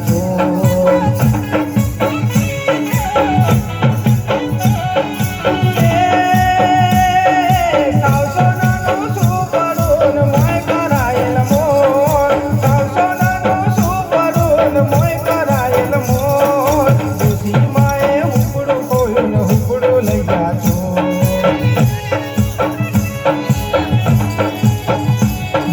છો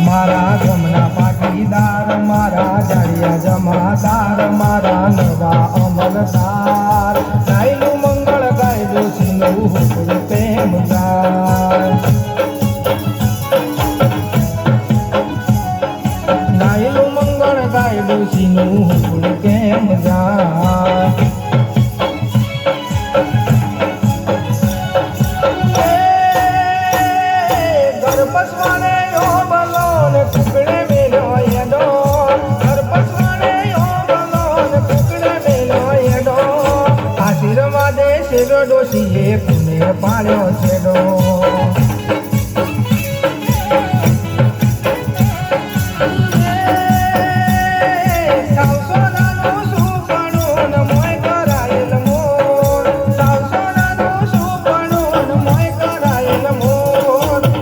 મારા ગમના પાટીદાર મારા જાડિયા જમાદાર મારા નવા અમલદાર ગાયલું મંગળ ગાયલું સિંહનું હુકડું પ્રેમ ગાય ગાયલું મંગળ ગાયલું સિંહનું હુકડું કેમ જાય ડોશીએ પુને પાડ્યો છેડો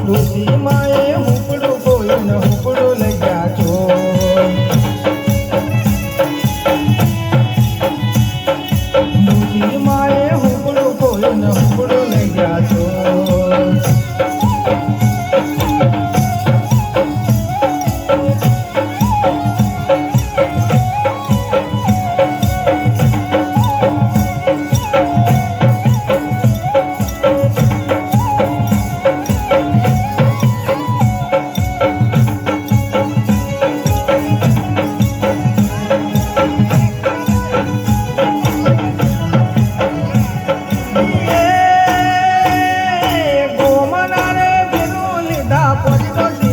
ડોશી માએ હુકડું કોઈને હુકડું લગ્યા છો ડોશી માએ કોઈને હુકડું લઈ ગયા છો Pode